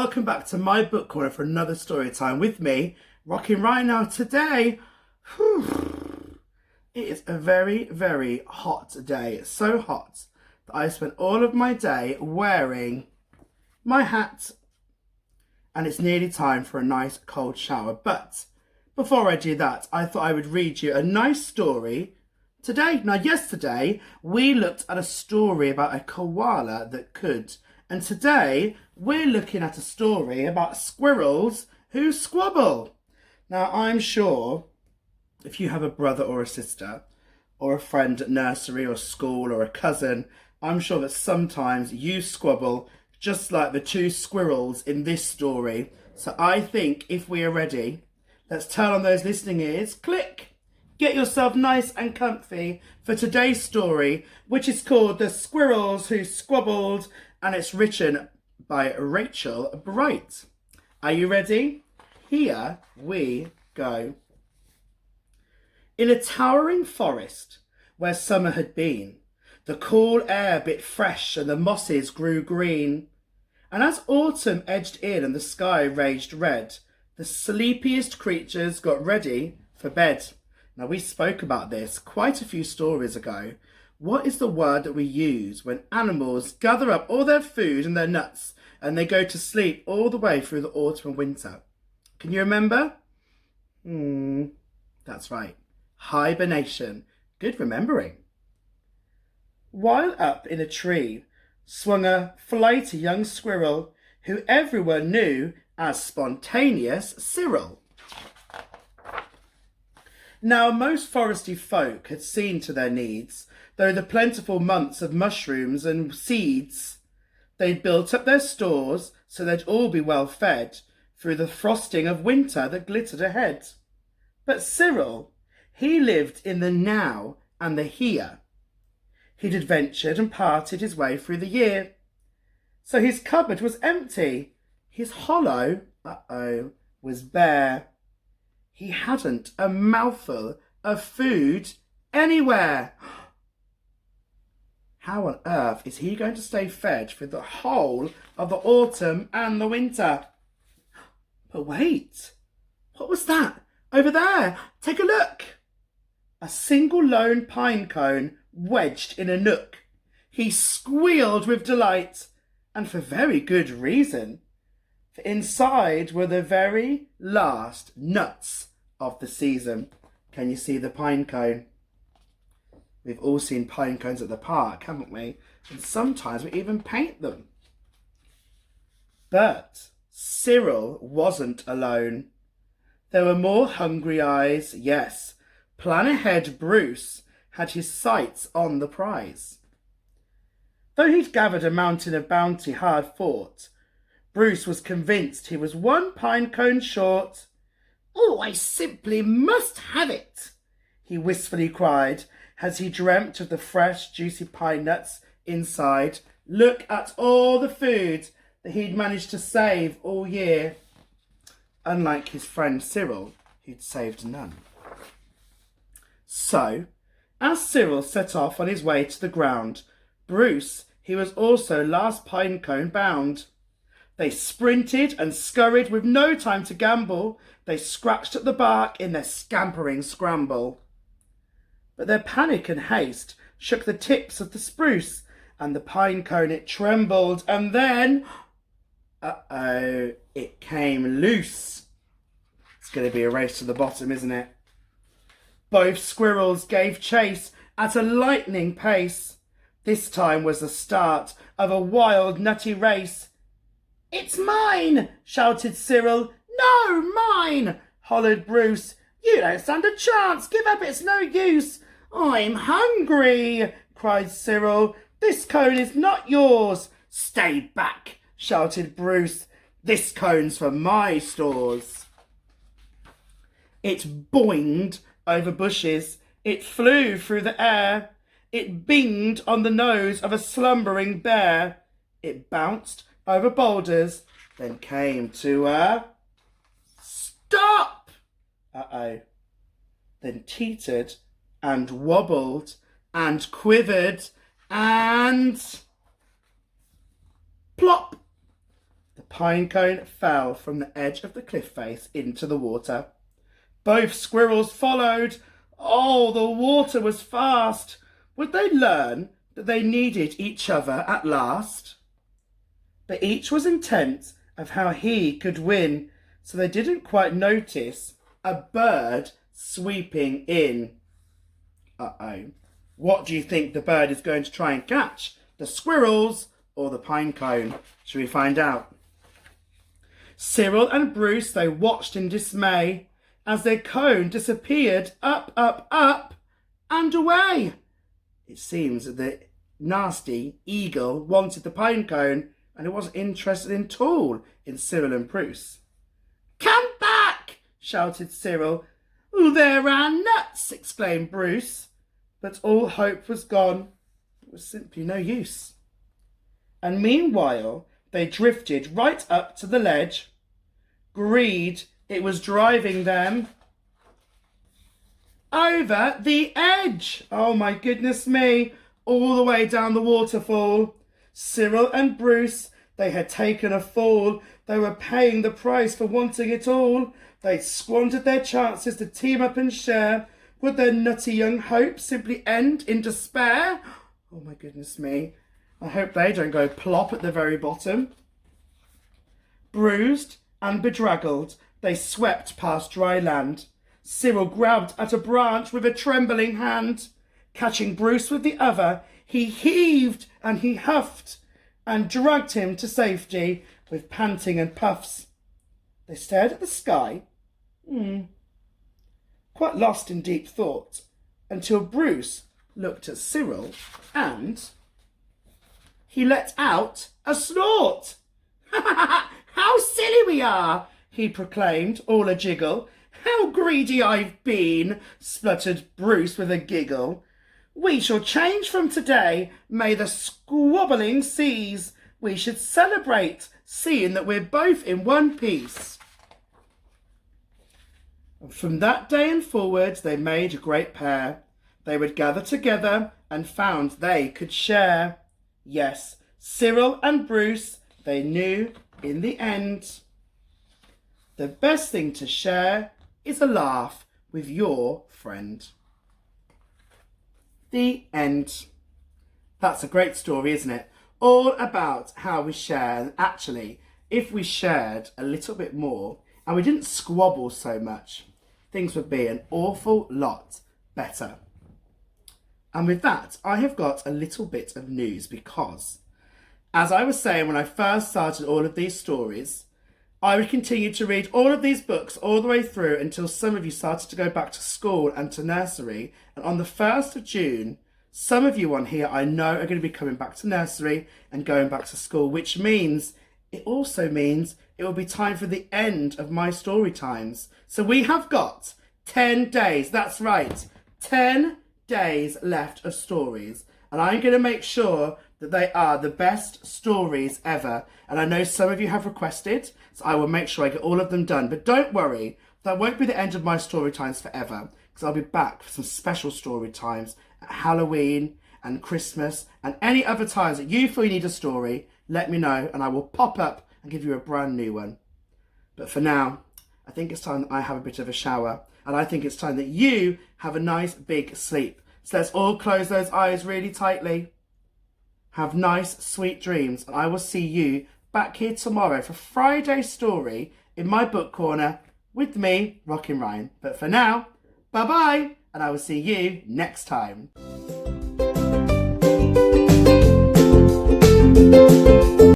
welcome back to my book corner for another story time with me, rocking right now today. It is a very, very hot day. It's so hot that I spent all of my day wearing my hat, and it's nearly time for a nice cold shower. But before I do that, I thought I would read you a nice story today. Now, yesterday we looked at a story about a koala that could. And today we're looking at a story about squirrels who squabble. Now, I'm sure if you have a brother or a sister or a friend at nursery or school or a cousin, I'm sure that sometimes you squabble just like the two squirrels in this story. So I think if we are ready, let's turn on those listening ears, click, get yourself nice and comfy for today's story, which is called The Squirrels Who Squabbled, and it's written by Rachel Bright. Are you ready? Here we go. In a towering forest where summer had been, the cool air bit fresh and the mosses grew green. And as autumn edged in and the sky raged red, the sleepiest creatures got ready for bed. Now, we spoke about this quite a few stories ago. What is the word that we use when animals gather up all their food and their nuts and they go to sleep all the way through the autumn and winter? Can you remember? That's right. Hibernation. Good remembering. While up in a tree swung a flighty young squirrel who everyone knew as Spontaneous Cyril. Now, most foresty folk had seen to their needs, though the plentiful months of mushrooms and seeds. They'd built up their stores so they'd all be well fed through the frosting of winter that glittered ahead. But Cyril, he lived in the now and the here. He'd adventured and parted his way through the year. So his cupboard was empty. His hollow, was bare. He hadn't a mouthful of food anywhere. How on earth is he going to stay fed for the whole of the autumn and the winter? But wait, what was that over there? Take a look. A single lone pine cone wedged in a nook. He squealed with delight, and for very good reason. For inside were the very last nuts of the season. Can you see the pine cone? We've all seen pine cones at the park, haven't we? And sometimes we even paint them. But Cyril wasn't alone. There were more hungry eyes, yes. Plan ahead Bruce had his sights on the prize. Though he'd gathered a mountain of bounty hard fought, Bruce was convinced he was one pine cone short. "Oh, I simply must have it," he wistfully cried as he dreamt of the fresh, juicy pine nuts inside. Look at all the food that he'd managed to save all year, unlike his friend Cyril, who'd saved none. So, as Cyril set off on his way to the ground, Bruce, he was also last pine cone bound. They sprinted and scurried with no time to gamble. They scratched at the bark in their scampering scramble. But their panic and haste shook the tips of the spruce, and the pine cone it trembled, and then, it came loose. It's going to be a race to the bottom, isn't it? Both squirrels gave chase at a lightning pace. This time was the start of a wild, nutty race. "It's mine!" shouted Cyril. "No, mine!" hollered Bruce. "You don't stand a chance. Give up, it's no use." "I'm hungry," cried Cyril. "This cone is not yours." "Stay back," shouted Bruce. "This cone's for my stores." It boinged over bushes. It flew through the air. It binged on the nose of a slumbering bear. It bounced over boulders, then came to a stop. Then teetered and wobbled and quivered and plop. The pine cone fell from the edge of the cliff face into the water. Both squirrels followed. Oh, the water was fast. Would they learn that they needed each other at last? But each was intent of how he could win, so they didn't quite notice a bird sweeping in. Uh-oh. What do you think the bird is going to try and catch? The squirrels or the pine cone? Shall we find out? Cyril and Bruce, they watched in dismay as their cone disappeared up, up, up and away. It seems that the nasty eagle wanted the pine cone and it wasn't interested at all in Cyril and Bruce. "Come back!" shouted Cyril. "There are nuts!" exclaimed Bruce. But all hope was gone. It was simply no use. And meanwhile, they drifted right up to the ledge. Greed, it was driving them over the edge. Oh my goodness me, all the way down the waterfall. Cyril and Bruce, they had taken a fall. They were paying the price for wanting it all. They squandered their chances to team up and share. Would their nutty young hopes simply end in despair? Oh my goodness me. I hope they don't go plop at the very bottom. Bruised and bedraggled, they swept past dry land. Cyril grabbed at a branch with a trembling hand. Catching Bruce with the other, he heaved and he huffed and dragged him to safety with panting and puffs. They stared at the sky, quite lost in deep thought, until Bruce looked at Cyril and he let out a snort. "How silly we are," he proclaimed, all a jiggle. "How greedy I've been," spluttered Bruce with a giggle. "We shall change from today, may the squabbling cease. We should celebrate, seeing that we're both in one piece." And from that day and forwards, they made a great pair. They would gather together and found they could share. Yes, Cyril and Bruce, they knew in the end, the best thing to share is a laugh with your friend. The end. That's a great story, isn't it? All about how we share. And actually, if we shared a little bit more and we didn't squabble so much, things would be an awful lot better. And with that, I have got a little bit of news because, as I was saying when I first started all of these stories, I would continue to read all of these books all the way through until some of you started to go back to school and to nursery. And on the 1st of June, some of you on here I know are going to be coming back to nursery and going back to school, which means it also means it will be time for the end of my story times. So we have got 10 days, that's right, 10 days left of stories. And I'm going to make sure that they are the best stories ever. And I know some of you have requested, so I will make sure I get all of them done. But don't worry, that won't be the end of my story times forever, because I'll be back for some special story times at Halloween and Christmas and any other times that you feel you need a story. Let me know and I will pop up and give you a brand new one. But for now, I think it's time that I have a bit of a shower, and I think it's time that you have a nice big sleep. So let's all close those eyes really tightly. Have nice, sweet dreams, and I will see you back here tomorrow for Friday's story in my book corner with me, Rockin' Ryan. But for now, bye-bye, and I will see you next time.